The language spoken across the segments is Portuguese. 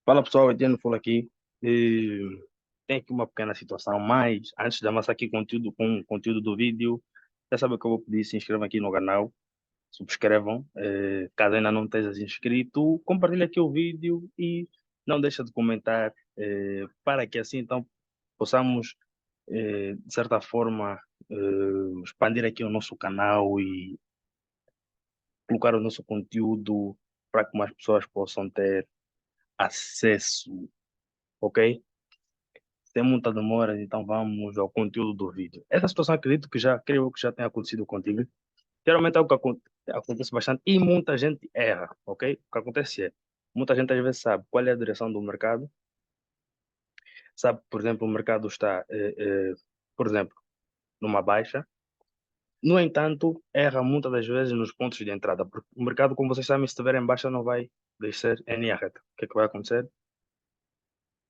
Fala pessoal, Etienne Fula aqui. E tem aqui uma pequena situação, mas antes de avançar aqui conteúdo com o conteúdo do vídeo, já sabe o que eu vou pedir, se inscrevam aqui no canal, subscrevam, caso ainda não esteja inscrito, compartilhe aqui o vídeo e não deixa de comentar, para que assim então possamos, de certa forma, expandir aqui o nosso canal e colocar o nosso conteúdo para que mais pessoas possam ter acesso, ok? Sem muita demora, então vamos ao conteúdo do vídeo. Essa situação acredito que já, creio que já tenha acontecido contigo. Geralmente é algo que acontece bastante e muita gente erra, ok? O que acontece é, muita gente às vezes sabe qual é a direção do mercado, sabe, por exemplo, o mercado está, por exemplo, numa baixa. No entanto, erra muitas das vezes nos pontos de entrada, porque o mercado, como vocês sabem, se estiver em baixa, não vai descer em linha reta. O que é que vai acontecer?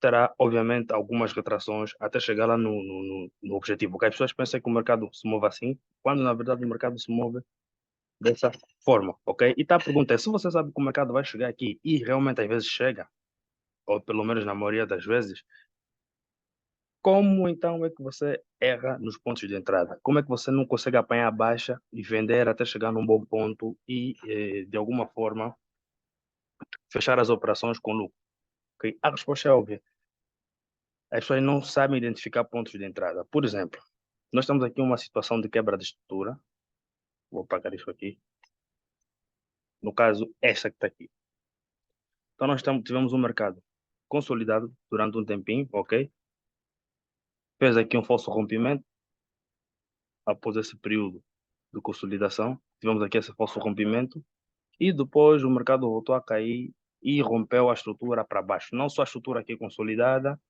Terá, obviamente, algumas retrações até chegar lá no objetivo. Porque as pessoas pensam que o mercado se move assim, quando na verdade o mercado se move dessa forma, ok? E tá a pergunta é, se você sabe que o mercado vai chegar aqui e realmente às vezes chega, ou pelo menos na maioria das vezes, como então é que você erra nos pontos de entrada? Como é que você não consegue apanhar a baixa e vender até chegar num bom ponto e, de alguma forma, fechar as operações com lucro? Ok? A resposta é óbvia. As pessoas não sabem identificar pontos de entrada. Por exemplo, nós temos aqui uma situação de quebra de estrutura. Vou apagar isso aqui. No caso, esta que está aqui. Então, tivemos um mercado consolidado durante um tempinho, ok? Fez aqui um falso rompimento. Após esse período de consolidação, tivemos aqui esse falso rompimento. E depois o mercado voltou a cair e rompeu a estrutura para baixo. Não só a estrutura aqui consolidada,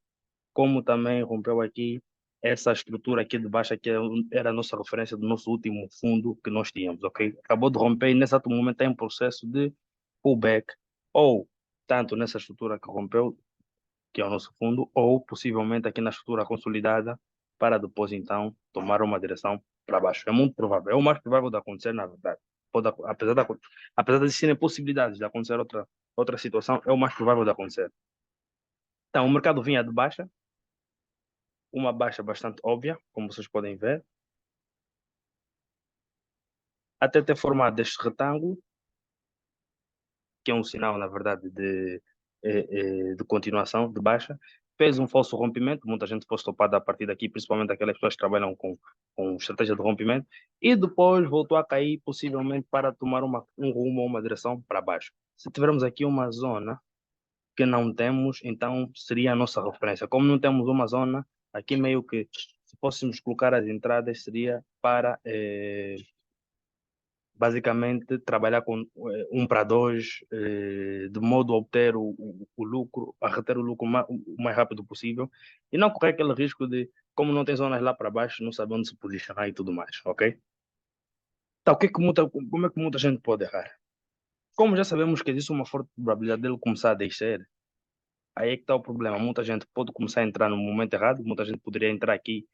como também rompeu aqui essa estrutura aqui de baixo, que era a nossa referência do nosso último fundo que nós tínhamos, ok? Acabou de romper e nesse exato momento está em processo de pullback, ou tanto nessa estrutura que rompeu, que é o nosso fundo, ou possivelmente aqui na estrutura consolidada, para depois então tomar uma direção para baixo. É muito provável, é o mais provável de acontecer, na verdade. Apesar de existirem possibilidades de acontecer outra situação, é o mais provável de acontecer. Então, o mercado vinha de baixa, uma baixa bastante óbvia, como vocês podem ver, até ter formado este retângulo, que é um sinal, na verdade, de continuação, de baixa. Fez um falso rompimento, muita gente foi topada a partir daqui, principalmente aquelas pessoas que trabalham com estratégia de rompimento, e depois voltou a cair, possivelmente para tomar um rumo ou uma direção para baixo. Se tivermos aqui uma zona que não temos, então seria a nossa referência. Como não temos uma zona, aqui meio que, se fôssemos colocar as entradas, seria para basicamente trabalhar com 1 para 2, de modo a obter o lucro, a reter o lucro o mais rápido possível e não correr aquele risco de, como não tem zonas lá para baixo, não saber onde se posicionar e tudo mais, ok? Então, como é que muita gente pode errar? Como já sabemos que existe uma forte probabilidade dele começar a descer, aí é que está o problema. Muita gente pode começar a entrar no momento errado, muita gente poderia entrar aqui,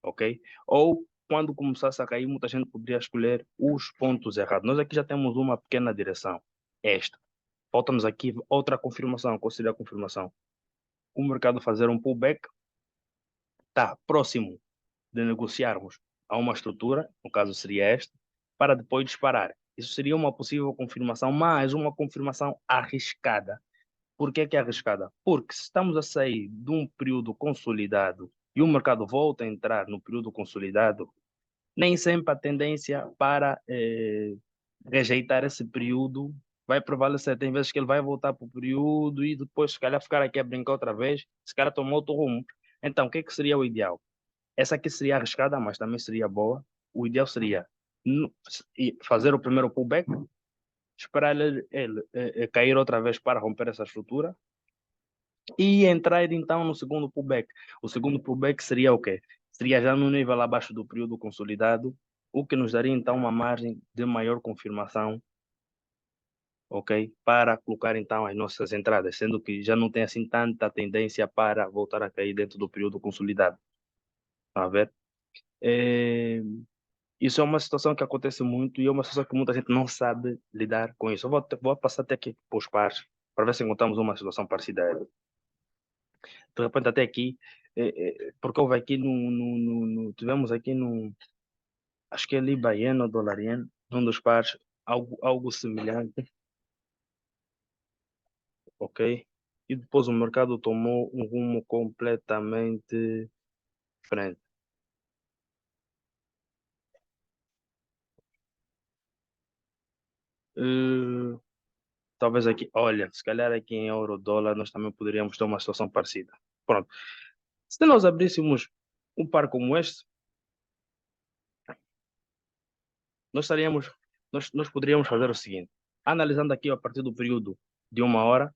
ok? Ou quando começasse a cair, muita gente poderia escolher os pontos errados. Nós aqui já temos uma pequena direção, esta. Falta-nos aqui outra confirmação, considerar a confirmação. O mercado fazer um pullback está próximo de negociarmos a uma estrutura, no caso seria esta, para depois disparar. Isso seria uma possível confirmação, mas uma confirmação arriscada. Por que é arriscada? Porque se estamos a sair de um período consolidado e o mercado volta a entrar no período consolidado, nem sempre a tendência para rejeitar esse período vai prevalecer. Tem vezes que ele vai voltar para o período e depois, se calhar, ficar aqui a brincar outra vez, se calhar tomar outro rumo. Então, o que é que seria o ideal? Essa aqui seria arriscada, mas também seria boa. O ideal seria fazer o primeiro pullback, esperar ele cair outra vez para romper essa estrutura e entrar então no segundo pullback. O segundo pullback seria o quê? Seria já no nível abaixo do período consolidado, o que nos daria então uma margem de maior confirmação, ok? Para colocar então as nossas entradas, sendo que já não tem assim tanta tendência para voltar a cair dentro do período consolidado. Tá a ver? É, isso é uma situação que acontece muito e é uma situação que muita gente não sabe lidar com isso. Vou passar até aqui para os pares. para ver se encontramos uma situação parecida a ela. De repente, até aqui, porque houve aqui tivemos aqui no, acho que é ali baiano ou dolariano, um dos pares, algo semelhante, ok? E depois o mercado tomou um rumo completamente diferente. Eh, Talvez aqui, olha, se calhar aqui em euro-dólar nós também poderíamos ter uma situação parecida. Pronto. Se nós abríssemos um par como este, nós estaríamos, nós poderíamos fazer o seguinte: analisando aqui a partir do período de uma hora,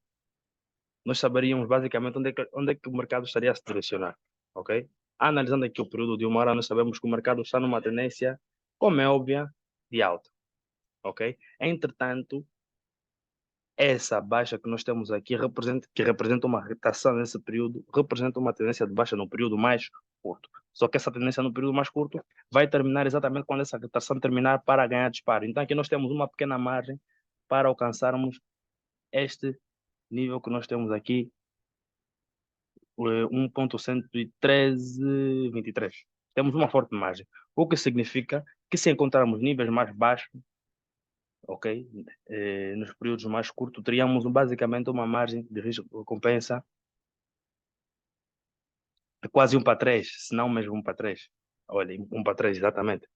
nós saberíamos basicamente onde é que o mercado estaria a se direcionar, ok? Analisando aqui o período de uma hora, nós sabemos que o mercado está numa tendência, como é óbvia, de alta, ok? Entretanto, essa baixa que nós temos aqui que representa uma retração nesse período, representa uma tendência de baixa no período mais curto. Só que essa tendência no período mais curto vai terminar exatamente quando essa retração terminar para ganhar disparo. Então aqui nós temos uma pequena margem para alcançarmos este nível que nós temos aqui, 1.11323. Temos uma forte margem, o que significa que se encontrarmos níveis mais baixos, ok, nos períodos mais curtos, teríamos basicamente uma margem de risco recompensa é quase 1 para 3, se não mesmo 1 para 3. Olha, 1 para 3, exatamente.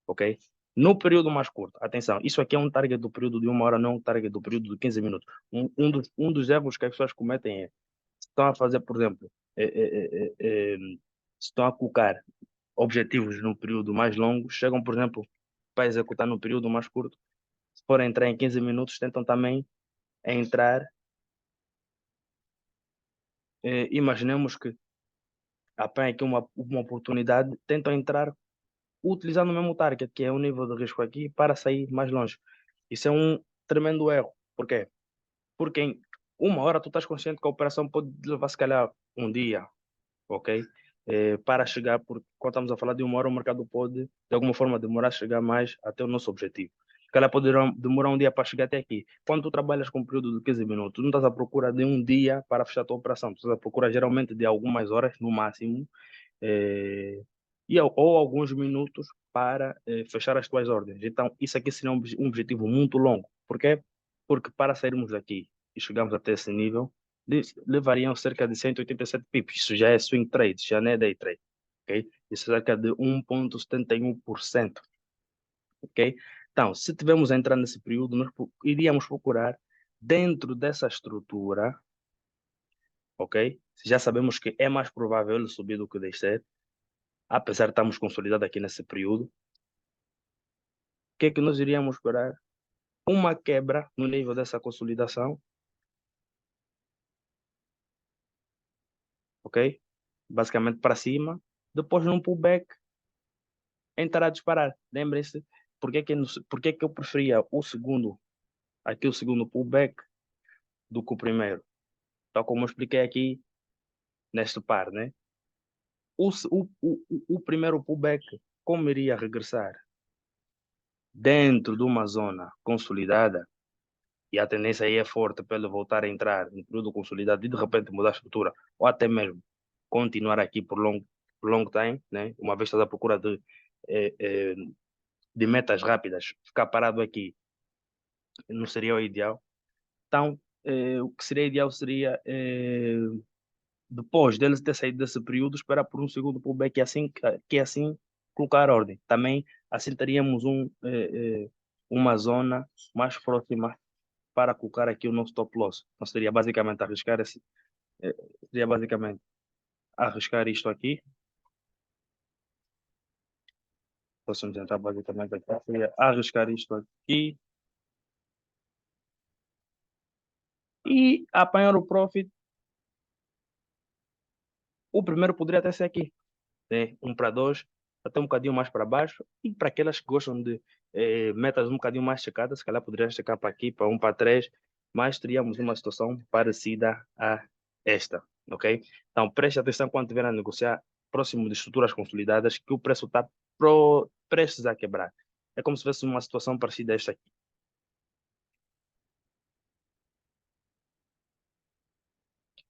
Ok? No período mais curto, atenção, isso aqui é um target do período de uma hora, não um target do período de 15 minutos. Um dos erros que as pessoas cometem é, estão a fazer, por exemplo, estão a colocar objetivos no período mais longo, chegam, por exemplo, para executar no período mais curto. Se forem entrar em 15 minutos, tentam também entrar, imaginemos que apanham aqui uma oportunidade, tentam entrar utilizando o mesmo target, que é o nível de risco aqui, para sair mais longe. Isso é um tremendo erro. Por quê? Porque em uma hora tu estás consciente que a operação pode levar se calhar um dia, ok? Para chegar, porque quando estamos a falar de uma hora, o mercado pode, de alguma forma, demorar a chegar mais até o nosso objetivo. Se calhar pode demorar um dia para chegar até aqui. Quando tu trabalhas com um período de 15 minutos, tu não estás à procura de um dia para fechar a tua operação, tu estás à procura geralmente de algumas horas no máximo, eh, ou alguns minutos para fechar as tuas ordens. Então, isso aqui seria um objetivo muito longo. Por quê? Porque para sairmos daqui e chegarmos até esse nível, levariam cerca de 187 pips. Isso já é swing trade, já não é day trade. Ok? Isso é cerca de 1,71%. Ok? Então, se tivermos a entrar nesse período, nós iríamos procurar dentro dessa estrutura, ok? Já sabemos que é mais provável ele subir do que descer, apesar de estarmos consolidados aqui nesse período. O que é que nós iríamos esperar? Uma quebra no nível dessa consolidação, ok? Basicamente para cima. Depois num pullback, entrar a disparar. Lembrem-se, por que que eu preferia o segundo pullback do que o primeiro? Tal como eu expliquei aqui neste par, né? O primeiro pullback, como iria regressar dentro de uma zona consolidada, e a tendência aí é forte para ele voltar a entrar no período consolidado e de repente mudar a estrutura, ou até mesmo continuar aqui por long time, né? Uma vez estás à procura eh, eh, de metas rápidas, ficar parado aqui não seria o ideal. Então, o que seria ideal seria, depois deles ter saído desse período, esperar por um segundo pullback e assim colocar a ordem. Também assim teríamos uma zona mais próxima para colocar aqui o nosso stop loss. Então eh, seria basicamente arriscar isto aqui. Posso tentar basicamente aqui. Seria arriscar isto aqui e apanhar o profit. O primeiro poderia até ser aqui, né? 1 para 2, até um bocadinho mais para baixo. E para aquelas que gostam de metas um bocadinho mais checadas, se calhar poderia checar para aqui, para 1 para 3, mas teríamos uma situação parecida a esta, ok? Então preste atenção quando estiver a negociar próximo de estruturas consolidadas, que o preço está prestes a quebrar. É como se fosse uma situação parecida a esta aqui.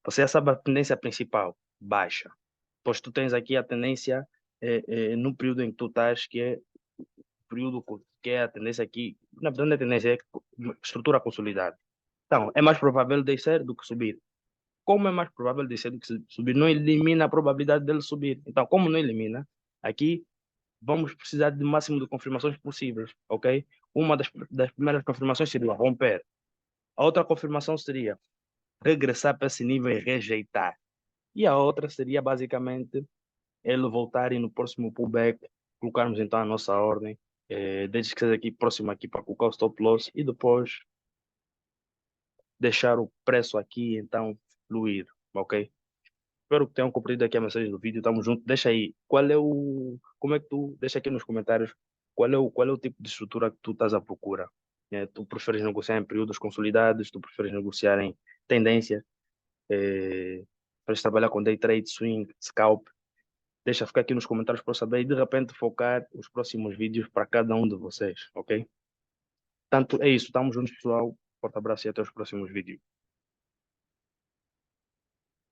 Você já sabe a tendência principal, baixa. Pois tu tens aqui a tendência no período em que tu estás, que é o período que é a tendência aqui, na verdade não é tendência, é estrutura consolidada. Então, é mais provável descer do que subir. Como é mais provável descer do que subir, não elimina a probabilidade dele subir. Então, como não elimina, aqui vamos precisar de máximo de confirmações possíveis, ok? Uma das primeiras confirmações seria romper. A outra confirmação seria regressar para esse nível e rejeitar. E a outra seria basicamente ele voltar e no próximo pullback colocarmos então a nossa ordem, desde que seja aqui próximo aqui para colocar o stop loss e depois deixar o preço aqui então fluir, ok? Espero que tenham cumprido aqui a mensagem do vídeo. Tamo junto. Deixa aí. Como é que tu, deixa aqui nos comentários qual é o tipo de estrutura que tu estás à procura. Tu preferes negociar em períodos consolidados? Tu preferes negociar em tendência? Preferes trabalhar com day trade, swing, scalp? Deixa ficar aqui nos comentários para eu saber e de repente focar os próximos vídeos para cada um de vocês, ok? Tanto é isso. Tamo juntos, pessoal. Forte abraço e até os próximos vídeos.